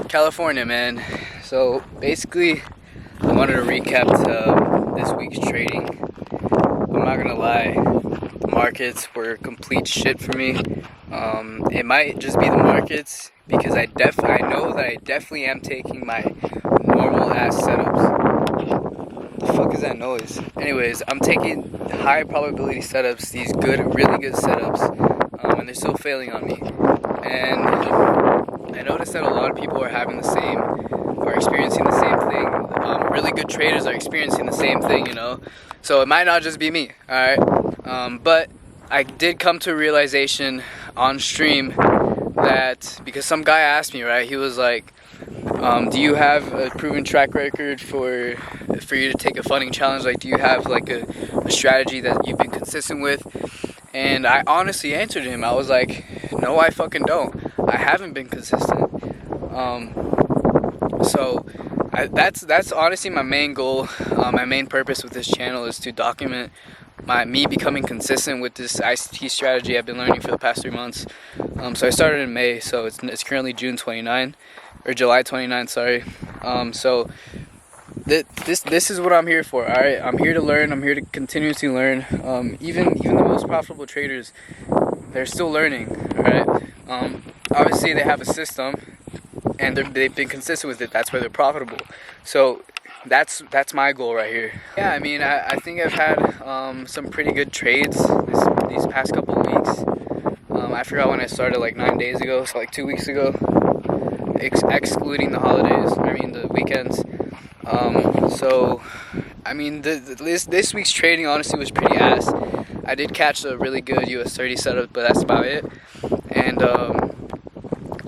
California, man. So basically, I wanted to recap this week's trading. I'm not gonna lie, the markets were complete shit for me. It might just be the markets because I know that I definitely am taking my normal ass setups. The fuck is that noise? Anyways, I'm taking high probability setups, these really good setups, and they're still failing on me. And I noticed that a lot of people are experiencing the same thing. Really good traders are experiencing the same thing, you know. So it might not just be me, all right. But I did come to a realization on stream that because some guy asked me, right? He was like, "Do you have a proven track record for you to take a funding challenge? Like, do you have like a strategy that you've been consistent with?" And I honestly answered him. I was like, "No, I fucking don't. I haven't been consistent." That's honestly my main goal. My main purpose with this channel is to document me becoming consistent with this ICT strategy I've been learning for the past 3 months. So I started in May, so it's currently June 29, or July 29, sorry. So this is what I'm here for. All right, I'm here to learn. I'm here to continuously learn. Even the most profitable traders, they're still learning. All right. Obviously they have a system, and they've been consistent with it. That's why they're profitable. So that's my goal right here. Yeah, I mean, I think I've had some pretty good trades these past couple of weeks. I forgot when I started, like 9 days ago, so like 2 weeks ago, excluding the holidays. I mean the weekends. So I mean this week's trading honestly was pretty ass. I did catch a really good US 30 setup, but that's about it. And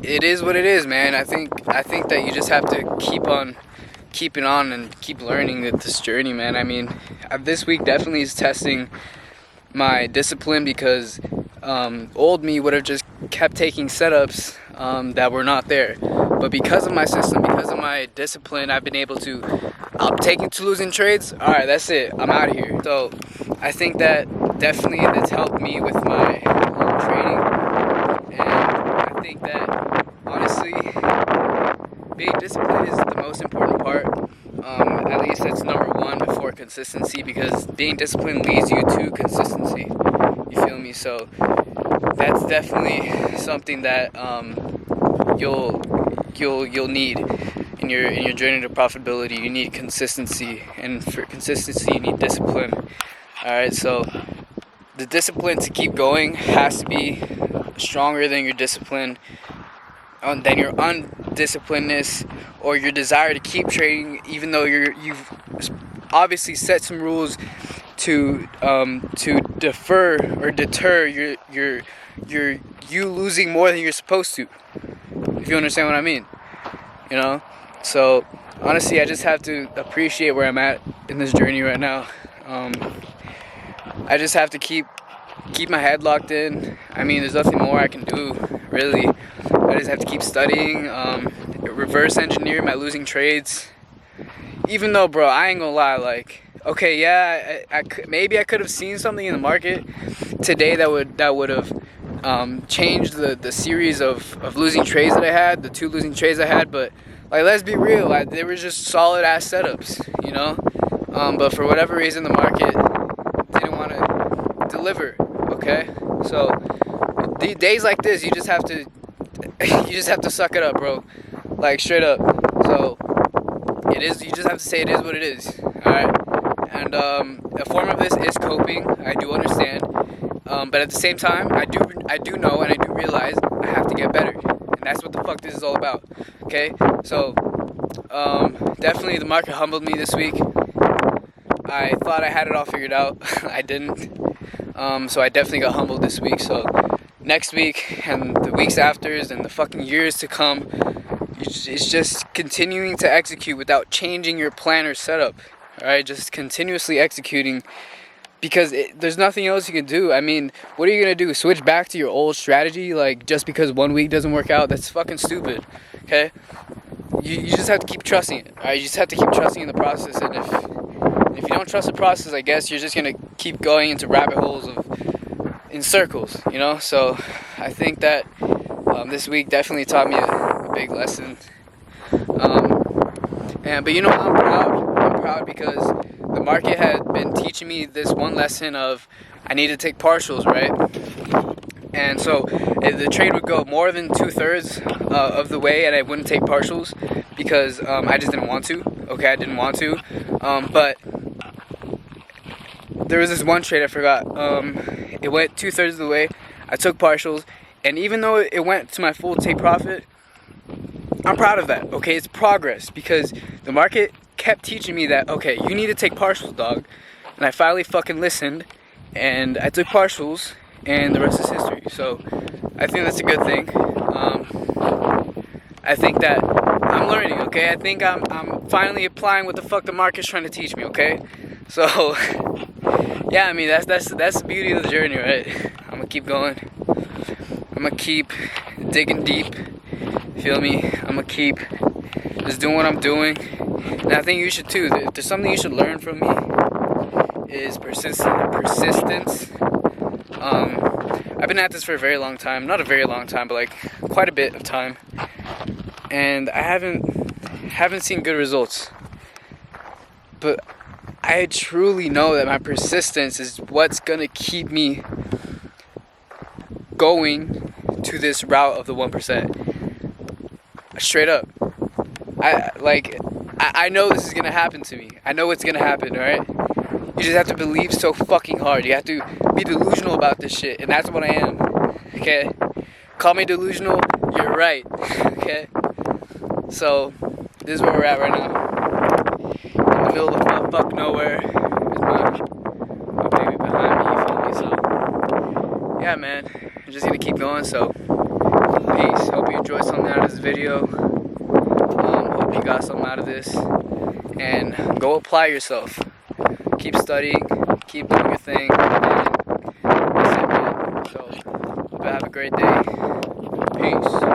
it is what it is, man. I think that you just have to keep on keeping on and keep learning this journey, man. I mean, this week definitely is testing my discipline because old me would have just kept taking setups that were not there. But because of my system, because of my discipline, I've been able to. I'm taking to losing trades. All right, that's it. I'm out of here. So I think that definitely that's helped me with my trading, and I think that honestly, being disciplined is the most important part. At least that's number one before consistency, because being disciplined leads you to consistency. You feel me? So that's definitely something that you'll need in your journey to profitability. You need consistency, and for consistency you need discipline. All right, so the discipline to keep going has to be stronger than your discipline, than your undisciplinedness, or your desire to keep trading, even though you've obviously set some rules to defer or deter you losing more than you're supposed to. If you understand what I mean, you know. So honestly, I just have to appreciate where I'm at in this journey right now. I just have to keep my head locked in. I mean, there's nothing more I can do, really. I just have to keep studying, reverse engineer my losing trades. Even though, bro, I ain't gonna lie, like, okay, yeah, maybe I could have seen something in the market today that would have changed the series of losing trades that I had, the 2 losing trades I had. But like, let's be real, they were just solid ass setups, you know. But for whatever reason, the market didn't want to deliver. Okay, so days like this, you just have to suck it up, bro. Like, straight up. So it is. You just have to say it is what it is. All right. And a form of this is coping. I do understand. But at the same time, I do know and I do realize I have to get better. And that's what the fuck this is all about. Okay? So definitely the market humbled me this week. I thought I had it all figured out. I didn't. So I definitely got humbled this week. So next week and the weeks after and the fucking years to come, it's just continuing to execute without changing your plan or setup. Alright, just continuously executing, because there's nothing else you can do. I mean, what are you gonna do? Switch back to your old strategy, like, just because 1 week doesn't work out? That's fucking stupid. Okay, you just have to keep trusting it. Alright, you just have to keep trusting in the process. And if you don't trust the process, I guess you're just gonna keep going into rabbit holes in circles, you know. So I think that This week definitely taught me a big lesson. But you know, I'm proud. I'm proud because the market had been teaching me this one lesson of I need to take partials, right? And so the trade would go more than 2/3 of the way, and I wouldn't take partials because I just didn't want to. Okay, I didn't want to. But there was this one trade I forgot. It went 2/3 of the way. I took partials, and even though it went to my full take profit, I'm proud of that. Okay, it's progress because the market kept teaching me that, okay, you need to take partials, dog. And I finally fucking listened, and I took partials, and the rest is history. So I think that's a good thing. I think that I'm learning. Okay, I think I'm finally applying what the fuck the market's trying to teach me. Okay, so yeah, I mean that's the beauty of the journey, right? I'm gonna keep going. I'm gonna keep digging deep. Feel me? I'm gonna keep just doing what I'm doing, and I think you should too. If there's something you should learn from me, is persistence. I've been at this for a very long time. Not a very long time, but like quite a bit of time, and I haven't seen good results. But I truly know that my persistence is what's gonna keep me going to this route of the 1%. Straight up. I know this is gonna happen to me. I know it's gonna happen, alright? You just have to believe so fucking hard. You have to be delusional about this shit, and that's what I am. Okay? Call me delusional, you're right. Okay? So, this is where we're at right now. In the middle of fuck nowhere. There's my baby behind me, you feel me? So, yeah, man. I'm just gonna keep going, so peace. Hope you enjoyed something out of this video. Hope you got something out of this. And go apply yourself. Keep studying, keep doing your thing, and that's it, man. So, hope you have a great day. Peace.